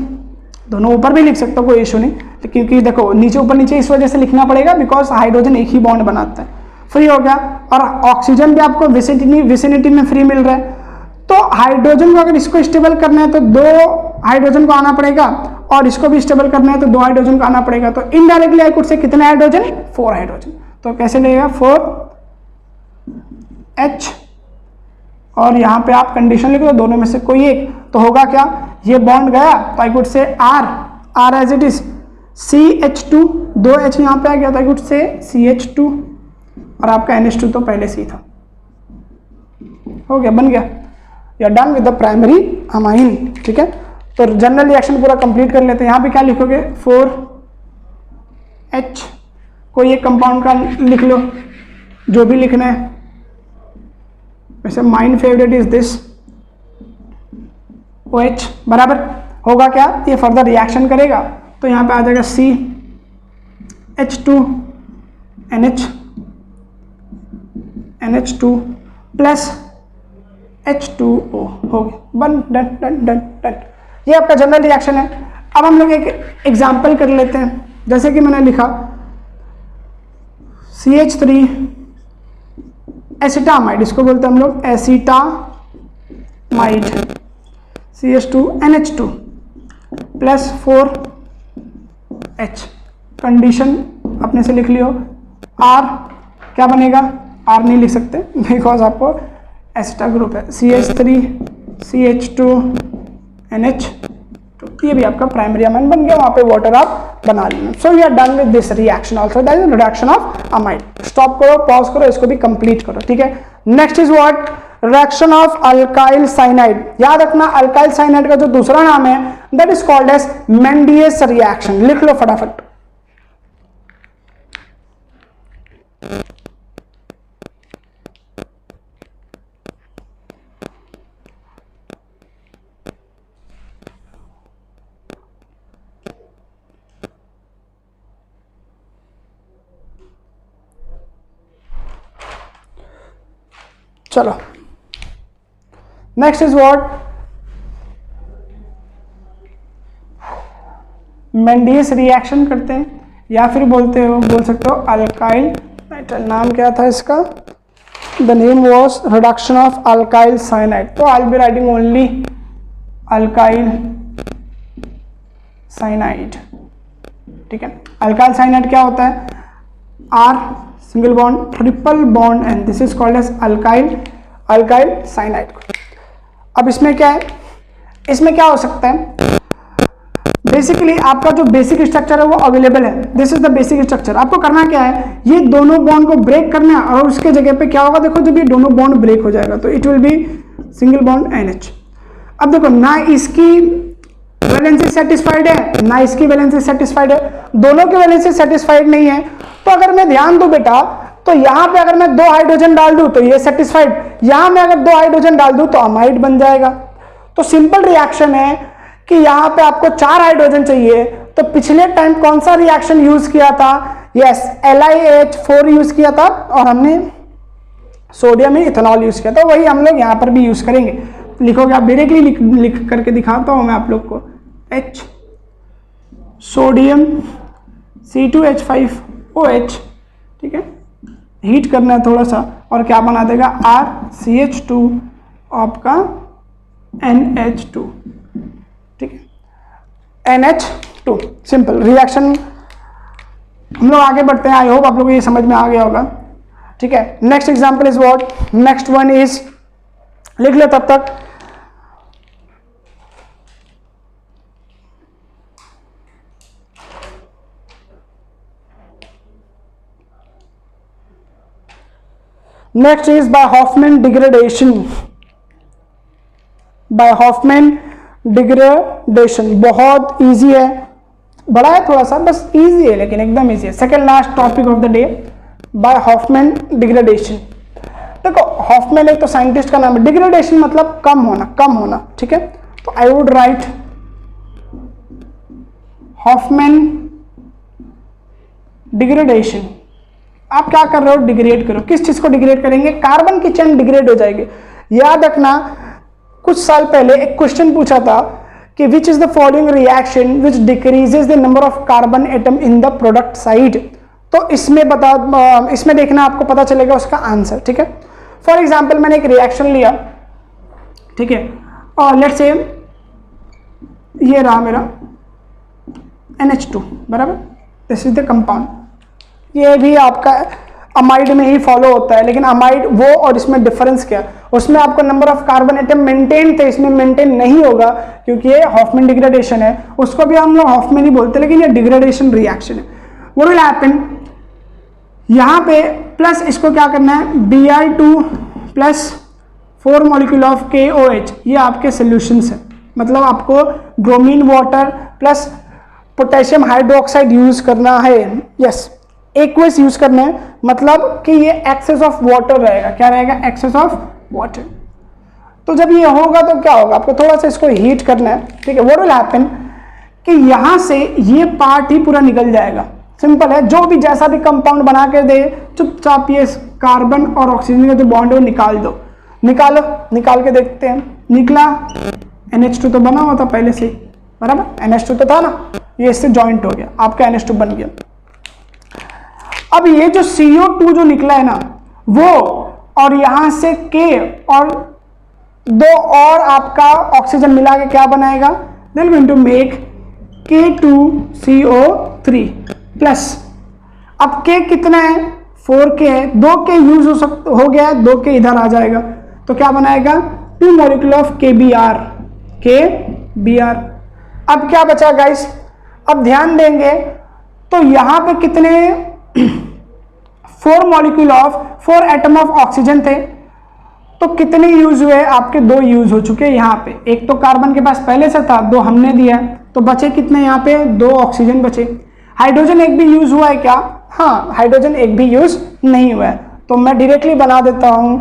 दोनों ऊपर भी लिख सकते हो, कोई इशू नहीं, क्योंकि देखो नीचे ऊपर नीचे इस वजह से लिखना पड़ेगा बिकॉज हाइड्रोजन एक ही बॉन्ड बनाता है। फ्री हो गया, और ऑक्सीजन भी आपको विसिनिटी में फ्री मिल रहा है। तो हाइड्रोजन को अगर इसको स्टेबल करना है तो 2 हाइड्रोजन को आना पड़ेगा, और इसको भी स्टेबल करना है तो 2 हाइड्रोजन को आना पड़ेगा। तो इनडायरेक्टली आई कुड से कितने हाइड्रोजन, 4 हाइड्रोजन। तो कैसे लगेगा 4H, और यहाँ पे आप कंडीशन लिख दो दोनों में से कोई एक, तो होगा क्या, ये बॉन्ड गया तो I could say R as it is, CH2, 2H यहाँ पे आ गया तो आई कुड से CH2, और आपका NH2 तो पहले से ही था। हो गया, बन गया, you are done with the primary amine. ठीक है, तो जनरल रिएक्शन पूरा कंप्लीट कर लेते हैं। यहाँ पे क्या लिखोगे, 4H, कोई एक कंपाउंड का लिख लो जो भी लिखना है। वैसे mine favourite is this OH, बराबर। होगा क्या, ये फर्दर रिएक्शन करेगा तो यहाँ पे आ जाएगा CH2 NH2 प्लस H2O। हो गया, बन, डन डन डन डन। ये आपका जनरल रिएक्शन है। अब हम लोग एक एग्जाम्पल कर लेते हैं, जैसे कि मैंने लिखा CH3 एसिटामाइड, इसको बोलते हैं हम लोग acetamide, CH2 NH2 plus 4H। Condition अपने से लिख लियो, R क्या बनेगा, R नहीं लिख सकते बिकॉज आपको एसिटा ग्रुप है, CH3 CH2 NH2, ये भी आपका प्राइमरी अमाइन बन गया, वहां पे वाटर आप बना लेना। So we are done with this reaction also, that is reduction of amide. Stop करो, पॉज करो, इसको भी कंप्लीट करो। ठीक है, next is what, reaction of alkyl cyanide, याद रखना अल्काइल साइनाइड का जो दूसरा नाम है that is called as Mendius reaction, लिख लो फटाफट। चलो next is what, Mendius reaction करते हैं या फिर बोल सकते हो अल्काइल नाइट्राइल, नाम क्या था इसका, the name was reduction of alkyl cyanide. तो I will be writing only alkyl cyanide, ठीक है। अल्काइल साइनाइड क्या होता है, R single bond triple bond and this is called as alkyl cyanide. अब इसमें क्या है, इसमें क्या हो सकता है, बेसिकली आपका जो बेसिक स्ट्रक्चर है वो अवेलेबल है, this is the basic structure. आपको करना क्या है, ये दोनों बॉन्ड को ब्रेक करना है और उसके जगह पे क्या होगा, देखो जब ये दोनों बॉन्ड ब्रेक हो जाएगा तो it will be single bond NH। अब देखो ना इसकी वैलेंसी सेटिस्फाइड है ना इसकी वैलेंसी सेटिस्फाइड है, दोनों की वैलेंसी सेटिस्फाइड नहीं है। तो अगर मैं ध्यान दूं बेटा, तो यहां पे अगर मैं 2 हाइड्रोजन डाल दूं तो ये सेटिस्फाइड, यहां मैं अगर 2 हाइड्रोजन डाल दूं तो अमाइड बन जाएगा। तो सिंपल रिएक्शन है कि यहां पे आपको 4 हाइड्रोजन चाहिए, तो पिछले टाइम कौन सा रिएक्शन यूज किया था, यस LiH4 यूज किया था और हमने सोडियम में इथेनॉल यूज किया था, वही हम लोग यहां पर भी यूज करेंगे। लिखोगे आप डायरेक्टली लिख करके दिखाता हूं मैं आप लोग को, H सोडियम C2H5OH, ठीक है, हीट करना है थोड़ा सा और क्या बना देगा RCH2 आपका NH2, ठीक है, NH2। सिंपल रिएक्शन, हम लोग आगे बढ़ते हैं, आई होप आप लोगों को ये समझ में आ गया होगा, ठीक है। Next example is what, next one is, लिख ले तब तक, next is by Hofmann degradation. By Hofmann degradation बहुत इजी है, बड़ा है थोड़ा सा, बस इजी है लेकिन एकदम इजी है। Second last topic of the day, by Hofmann degradation. देखो हॉफमैन एक तो साइंटिस्ट का नाम है, डिग्रेडेशन मतलब कम होना, ठीक है। तो I would write Hofmann degradation. आप क्या कर रहे हो, डिग्रेड करो, किस चीज को डिग्रेड करेंगे, कार्बन की चेन डिग्रेड हो जाएगी। याद रखना कुछ साल पहले एक क्वेश्चन पूछा था कि which is the following reaction which decreases the number of carbon atom in the product side. तो इसमें देखना आपको पता चलेगा उसका आंसर, ठीक है। फॉर एग्जाम्पल मैंने एक रिएक्शन लिया, ठीक है, और लेट्स से ये रहा मेरा NH2 बराबर, दिस इज द कंपाउंड। ये भी आपका अमाइड में ही फॉलो होता है, लेकिन अमाइड वो और इसमें डिफरेंस क्या, उसमें आपको number of carbon atom maintain थे, इसमें मेंटेन नहीं होगा क्योंकि ये हॉफमैन डिग्रेडेशन है। उसको भी हम लोग हॉफमैन ही बोलते हैं लेकिन ये डिग्रेडेशन रिएक्शन है। व्हाट विल हैपन, यहाँ पे प्लस इसको क्या करना है, Br2 plus 4 molecule of KOH, ये आपके सोल्यूशंस है, मतलब आपको bromine water plus potassium hydroxide use करना है, यस एक्वस यूज करना है, मतलब कि ये एक्सेस ऑफ वाटर रहेगा, क्या रहेगा, एक्सेस ऑफ वाटर। तो जब ये होगा तो क्या होगा, आपको थोड़ा सा इसको हीट करना है, ठीक है। व्हाट विल हैपन कि यहां से ये पार्ट ही पूरा निकल जाएगा, सिंपल है। जो भी जैसा भी कंपाउंड बना के दे, चुपचाप ये कार्बन और ऑक्सीजन का जो बॉन्ड है वो निकाल दो, निकाल के देखते हैं, निकला NH2 तो बना हुआ था पहले से, बराबर NH2 तो था ना, ये इससे ज्वाइंट हो गया, आपका NH2 बन गया। अब ये जो CO2 जो निकला है ना वो, और यहां से K और 2 और आपका ऑक्सीजन मिला के क्या बनाएगा, it'll going to make K2CO3 plus, अब K कितना है, 4K है, 2K यूज हो गया है, 2K इधर आ जाएगा तो क्या बनाएगा, 2 मॉलिक्यूल ऑफ KBr। अब क्या बचा गाइस, अब ध्यान देंगे तो यहां पे कितने 4 molecule of 4 atom of oxygen थे, तो कितने यूज हुए आपके? 2 यूज हो चुके हैं यहाँ पे। एक तो कार्बन के पास पहले से था, 2 हमने दिया, तो बचे कितने यहाँ पे? 2 ऑक्सीजन बचे। हाइड्रोजन एक भी यूज हुआ है क्या? हाँ, हाइड्रोजन एक भी यूज नहीं हुआ है, तो मैं डायरेक्टली बना देता हूँ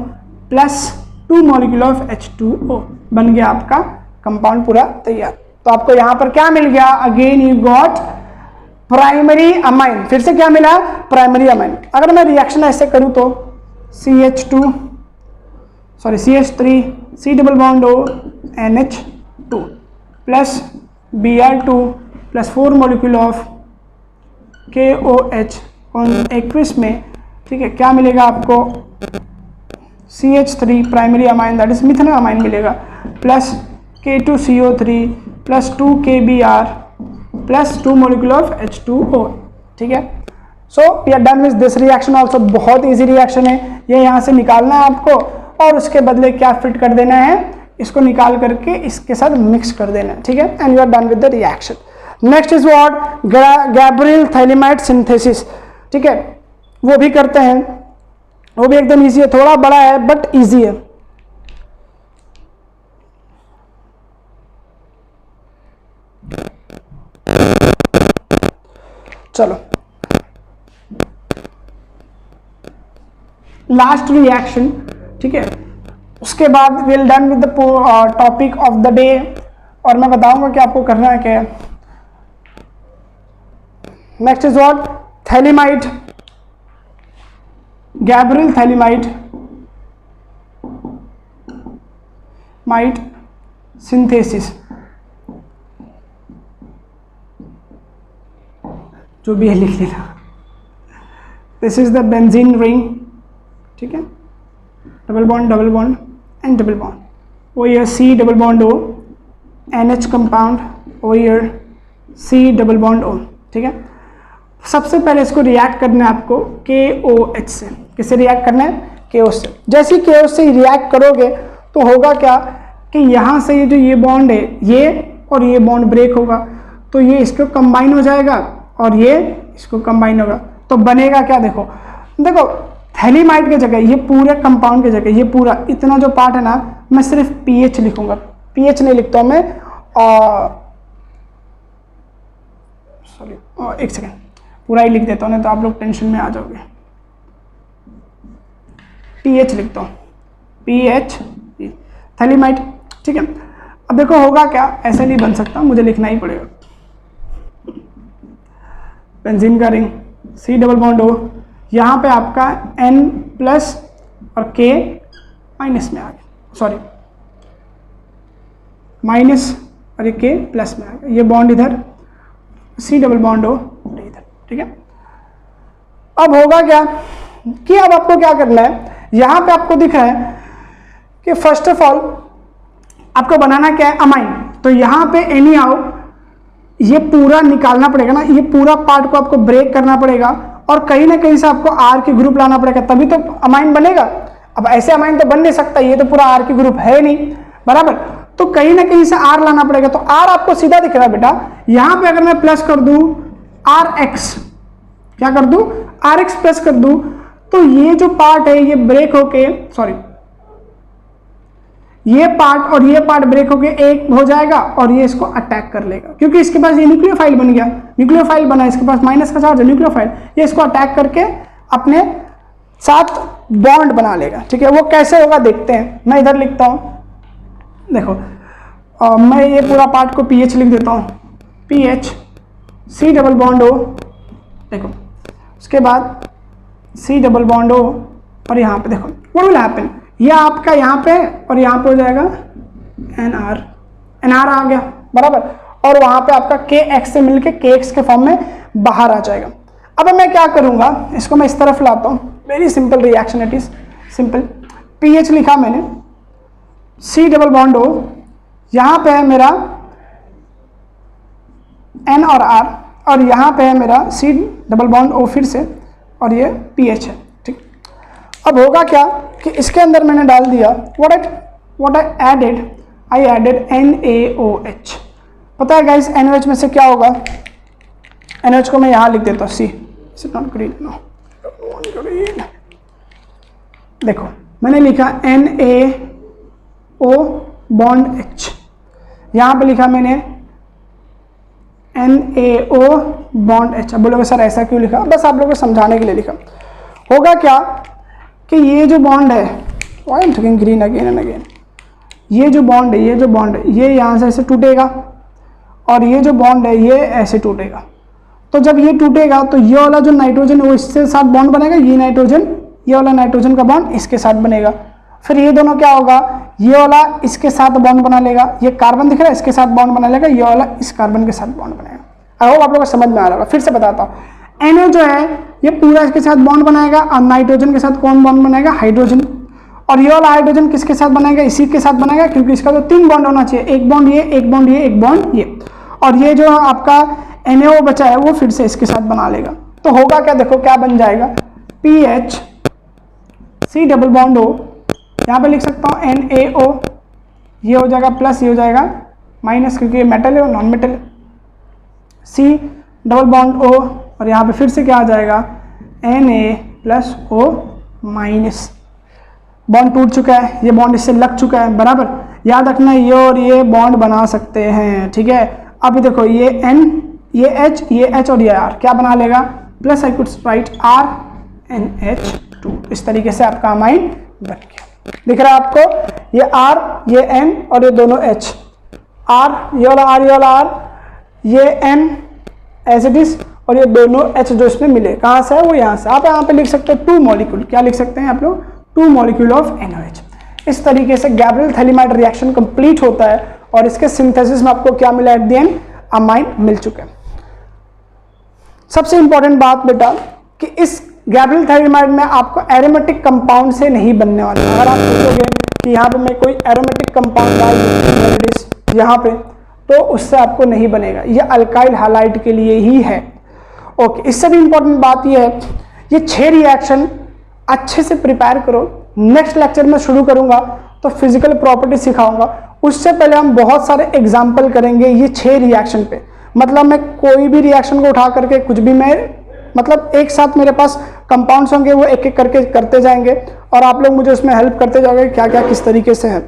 +2 मॉलिक्यूल ऑफ H2O, बन गया आपका कंपाउंड पूरा तैयार। तो आपको यहाँ पर क्या मिल गया? Again you got primary amine. फिर से क्या मिला? Primary amine. अगर मैं रिएक्शन ऐसे करूँ तो CH3 C double bond O NH2 plus Br2 plus 4 molecule of KOH aqueous में, ठीक है, क्या मिलेगा आपको? CH3 primary amine that is methanol amine मिलेगा, plus K2CO3 plus 2KBr plus 2 molecule of H2O, ठीक है। So we are done with this reaction also. बहुत इजी रिएक्शन है ये, यहाँ से निकालना है आपको और उसके बदले क्या फिट कर देना है? इसको निकाल करके इसके साथ मिक्स कर देना है, ठीक है, and you are done with the reaction. Next is what? Gabriel phthalimide synthesis, ठीक है, वो भी करते हैं, वो भी एकदम इजी है, थोड़ा बड़ा है बट इजी है। चलो लास्ट रिएक्शन, ठीक है, उसके बाद will done with the topic of the day, और मैं बताऊंगा कि आपको करना है क्या है। Next is what? Phthalimide, Gabriel phthalimide synthesis, जो भी है लिख लेना। This is the benzene ring, ठीक है, double bond and double bond, वो ये C double bond O NH compound, वो ये C डबल बॉन्ड O, ठीक है। सबसे पहले इसको रिएक्ट करना है आपको KOH से। किससे रिएक्ट करना है? KOH से। जैसे ही KOH से रिएक्ट करोगे तो होगा क्या कि यहाँ से ये जो ये बॉन्ड है, ये और ये बॉन्ड ब्रेक होगा, तो ये इसको कंबाइन हो जाएगा और ये इसको कंबाइन होगा, तो बनेगा क्या? देखो देखो, थैलेमाइड की जगह, ये पूरे कंपाउंड की जगह, ये पूरा इतना जो पार्ट है ना, मैं सिर्फ पीएच लिखूंगा, पीएच नहीं लिखता हूँ मैं, सॉरी एक सेकेंड, पूरा ही लिख देता हूँ, नहीं तो आप लोग टेंशन में आ जाओगे। पीएच लिखता हूँ, पीएच थैलेमाइड, ठीक है। अब देखो होगा क्या, ऐसे नहीं बन सकता, मुझे लिखना ही पड़ेगा। बेंजीन का ring, C double bond O, यहाँ पे आपका N प्लस और K माइनस में आ गया, सॉरी माइनस और ये K प्लस में आ गया, ये बॉन्ड इधर, C डबल बॉन्ड O इधर, ठीक है। अब होगा क्या कि अब आपको क्या करना है, यहाँ पे आपको दिख रहा है कि फर्स्ट ऑफ ऑल आपको बनाना क्या है? अमाइन। तो यहाँ पे एनी हाउ ये पूरा निकालना पड़ेगा ना, ये पूरा पार्ट को आपको ब्रेक करना पड़ेगा और कहीं ना कहीं से आपको R की ग्रुप लाना पड़ेगा, तभी तो अमाइन बनेगा। अब ऐसे अमाइन तो बन नहीं सकता, ये तो पूरा R की ग्रुप है नहीं, बराबर, तो कहीं ना कहीं से R लाना पड़ेगा। तो R आपको सीधा दिख रहा है बेटा, यहाँ पे अगर मैं प्लस कर दूं RX, क्या कर दूं? RX प्लस कर दूं, तो ये जो पार्ट है ये ब्रेक होके, सॉरी ये पार्ट और ये पार्ट ब्रेक होके एक हो जाएगा और ये इसको अटैक कर लेगा, क्योंकि इसके पास ये न्यूक्लियोफाइल बन गया, न्यूक्लियोफाइल बना, इसके पास माइनस का चार्ज है न्यूक्लियोफाइल, ये इसको अटैक करके अपने साथ बॉन्ड बना लेगा, ठीक है। वो कैसे होगा देखते हैं, मैं इधर लिखता हूं, देखो मैं ये पूरा पार्ट को पीएच लिख देता हूं, pH C double bond O, देखो उसके बाद C डबल बॉन्ड O और यहाँ पे देखो व्हाट विल हैपन, ये आपका यहाँ पे और यहाँ पे हो जाएगा NR आ गया, बराबर, और वहाँ पे आपका KX से मिलके KX के फॉर्म में बाहर आ जाएगा। अब मैं क्या करूँगा, इसको मैं इस तरफ लाता हूँ, very simple reaction, it is simple. PH लिखा मैंने, C डबल बॉन्ड O, यहाँ पे है मेरा N और R, और यहाँ पे है मेरा C डबल बॉन्ड O फिर से, और ये पीएच है, ठीक। अब होगा क्या कि इसके अंदर मैंने डाल दिया व्हाट आई एडेड NaOH। पता है गाइस NaOH में से क्या होगा, NaOH को मैं यहाँ लिख देता हूँ C, not green, no green. देखो मैंने लिखा NaO बॉन्ड H, यहाँ पे लिखा मैंने NaO बॉन्ड H। अब बोलोगे सर ऐसा क्यों लिखा? बस आप लोगों को समझाने के लिए लिखा। होगा क्या कि ये जो बॉन्ड है, why I am taking green again and again, ये जो बॉन्ड है ये यहाँ से ऐसे टूटेगा और ये जो बॉन्ड है ये ऐसे टूटेगा। तो जब ये टूटेगा तो ये वाला जो नाइट्रोजन है वो इसके साथ बॉन्ड बनेगा, ये नाइट्रोजन, ये वाला नाइट्रोजन का बॉन्ड इसके साथ बनेगा। फिर ये दोनों क्या होगा, ये वाला इसके साथ बॉन्ड बना लेगा, ये कार्बन दिख रहा है इसके साथ बॉन्ड बना लेगा, ये वाला इस कार्बन के साथ बॉन्ड बनाएगा। आई होप आप लोगों को समझ में आ रहा होगा। फिर से बताता हूँ, NO जो है ये पूरा इसके साथ बॉन्ड बनाएगा और नाइट्रोजन के साथ कौन बॉन्ड बनाएगा, हाइड्रोजन। और ये वाला हाइड्रोजन किसके साथ बनाएगा, इसी के साथ बनाएगा, क्योंकि इसका तो 3 बॉन्ड होना चाहिए, एक बॉन्ड ये, एक बॉन्ड ये, एक बॉन्ड ये। और ये जो आपका NaO बचा है वो फिर से इसके साथ बना लेगा। तो होगा क्या, देखो क्या बन जाएगा, PHC डबल बॉन्ड O, यहाँ पे लिख सकता हूँ NaO, ये हो जाएगा प्लस, ये हो जाएगा माइनस, क्योंकि ये मेटल है और नॉन मेटल है। C डबल बॉन्ड O, और यहाँ पे फिर से क्या आ जाएगा, Na plus O minus. Bond टूट चुका है, ये बॉन्ड इससे लग चुका है, बराबर। याद रखना ये और ये बॉन्ड बना सकते हैं, ठीक है। अभी देखो ये N, ये H और ये R क्या बना लेगा, plus I could write RNH2। इस तरीके से आपका अमाइन बन गया। दिख रहा है आपको, ये R, ये N और ये दोनों H, R, ये वाला R, ये वाला R, ये N एज इट इज, और ये दोनों H जो इसमें मिले, कहाँ से है, वो यहाँ से। आप यहाँ पे लिख सकते हो 2 मॉलिक्यूल, क्या लिख सकते हैं आप लोग, 2 मॉलिक्यूल ऑफ NaOH। इस तरीके से गैब्रियल थैलीमाइड रिएक्शन कंप्लीट होता है और इसके सिंथेसिस में आपको क्या मिला, एट द एंड अमाइन मिल चुके हैं। सबसे इंपॉर्टेंट बात बेटा कि इस गैब्रियल थैलीमाइड में आपको एरोमेटिक कंपाउंड से नहीं बनने वाला। अगर आप सोचोगे कि यहाँ पे मैं कोई एरोमेटिक कंपाउंड डाल दूँ यहाँ पे, तो उससे आपको नहीं बनेगा, ये अल्काइल हैलाइड के लिए ही है। ओके, इससे भी इंपॉर्टेंट बात ये है, ये 6 रिएक्शन अच्छे से प्रिपेयर करो। नेक्स्ट लेक्चर में शुरू करूंगा तो फिजिकल प्रॉपर्टी सिखाऊंगा, उससे पहले हम बहुत सारे एग्जाम्पल करेंगे ये 6 रिएक्शन पे। मतलब मैं कोई भी रिएक्शन को उठा करके कुछ भी मैं, मतलब एक साथ मेरे पास कंपाउंड्स होंगे, वो एक एक करके करते जाएंगे और आप लोग मुझे उसमें हेल्प करते जाओगे क्या क्या किस तरीके से है,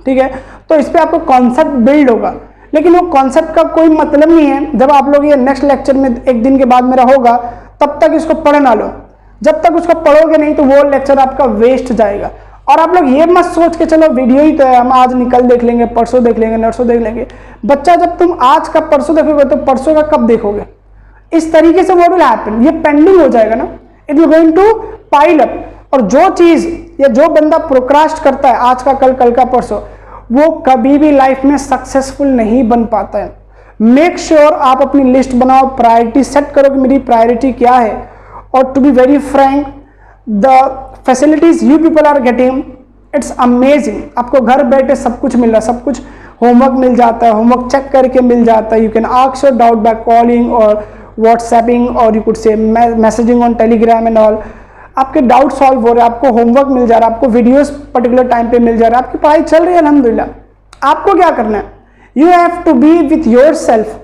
ठीक है। तो इस पर आपको कॉन्सेप्ट बिल्ड होगा, लेकिन वो कॉन्सेप्ट का कोई मतलब नहीं है जब आप लोग ये नेक्स्ट लेक्चर में एक दिन के बाद मेरा होगा तब तक इसको पढ़ ना लो। जब तक उसको पढ़ोगे नहीं तो वो लेक्चर आपका वेस्ट जाएगा। और आप लोग ये मत सोच के चलो वीडियो ही तो है, हम आज निकल देख लेंगे, परसों देख लेंगे, नरसों देख लेंगे। बच्चा जब तुम आज का परसों देखोगे तो परसों का कब देखोगे? इस तरीके से व्हाट विल हैपन, ये पेंडिंग हो जाएगा ना, it will going to pile up. और जो चीज या जो बंदा प्रोक्रास्ट करता है आज का कल, कल का परसों, वो कभी भी लाइफ में सक्सेसफुल नहीं बन पाता है। मेक श्योर आप अपनी लिस्ट बनाओ, प्रायोरिटी सेट करो कि मेरी प्रायोरिटी क्या है। और to be very frank, the facilities you people are getting, it's amazing. आपको घर बैठे सब कुछ मिल रहा है, सब कुछ होमवर्क मिल जाता है, होमवर्क चेक करके मिल जाता है। You can ask your doubt by calling और व्हाट्सएपिंग और यू कुड से messaging on Telegram and all. आपके डाउट सॉल्व हो रहे हैं, आपको होमवर्क मिल जा रहा है, आपको वीडियोस पर्टिकुलर टाइम पे मिल जा रहा है, आपकी पढ़ाई चल रही है अल्हम्दुलिल्लाह। आपको क्या करना है, you have to be with yourself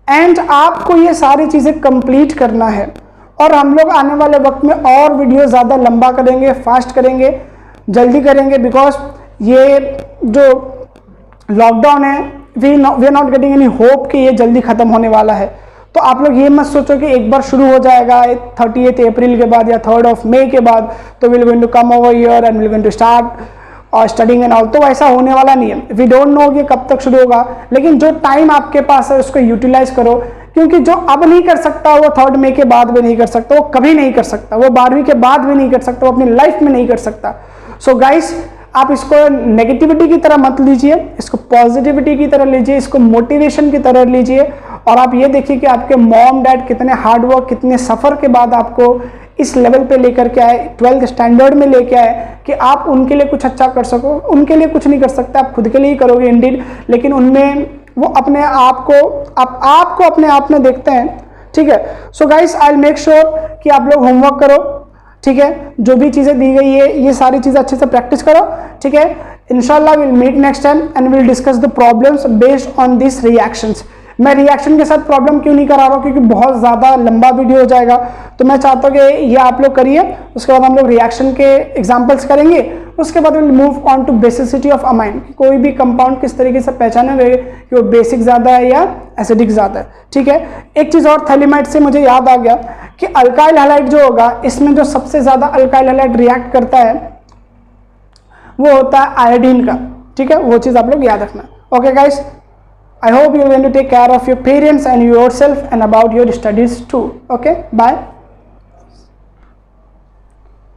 and आपको ये सारी चीजें कंप्लीट करना है। और हम लोग आने वाले वक्त में और वीडियो ज़्यादा लंबा करेंगे, फास्ट करेंगे, जल्दी करेंगे, बिकॉज ये जो लॉकडाउन है we are not getting any hope कि ये जल्दी ख़त्म होने वाला है। तो आप लोग ये मत सोचो कि एक बार शुरू हो जाएगा 30 अप्रैल के बाद या 3 मई के बाद तो will going to come over here and will going to start our studying and all. तो ऐसा होने वाला नहीं है। वी डोंट नो कि कब तक शुरू होगा, लेकिन जो टाइम आपके पास है उसको यूटिलाइज करो, क्योंकि जो अब नहीं कर सकता वो 3 मई के बाद भी नहीं कर सकता, वो कभी नहीं कर सकता, वो 12वीं के बाद भी नहीं कर सकता, वो अपनी लाइफ में नहीं कर सकता। सो गाइस, आप इसको नेगेटिविटी की तरह मत लीजिए, इसको पॉजिटिविटी की तरह लीजिए, इसको मोटिवेशन की तरह लीजिए। और आप ये देखिए कि आपके मॉम डैड कितने हार्डवर्क, कितने सफ़र के बाद आपको इस लेवल पे लेकर के आए, 12th स्टैंडर्ड में लेके आए कि आप उनके लिए कुछ अच्छा कर सको। उनके लिए कुछ नहीं कर सकते, आप खुद के लिए ही करोगे इंडीड, लेकिन उनमें वो अपने आप को आपको अपने आप में देखते हैं, ठीक है। So guys, I will make sure कि आप लोग होमवर्क करो, ठीक है। जो भी चीज़ें दी गई है ये सारी चीज़ें अच्छे से प्रैक्टिस करो, ठीक है। इंशाल्लाह will meet next time and will discuss the problems based on this reactions. मैं रिएक्शन के साथ प्रॉब्लम क्यों नहीं करा रहा हूँ, क्योंकि बहुत ज़्यादा लंबा वीडियो हो जाएगा। तो मैं चाहता हूँ कि ये आप लोग करिए, उसके बाद हम लोग रिएक्शन के एग्जाम्पल्स करेंगे, उसके बाद will move on to basicity of amine, कोई भी कंपाउंड किस तरीके से पहचानेंगे कि वो बेसिक ज़्यादा है या एसिडिक ज़्यादा है। ठीक है, एक चीज़ और थैलीमाइड से मुझे याद आ गया कि अल्काइल हैलाइड जो होगा, इसमें जो सबसे ज़्यादा अल्काइल हैलाइड रिएक्ट करता है वो होता है आयोडीन का। ठीक है, वो चीज़ आप लोग याद रखना। Okay guys, I hope you are going to take care of your parents and yourself and about your studies too. Okay, bye.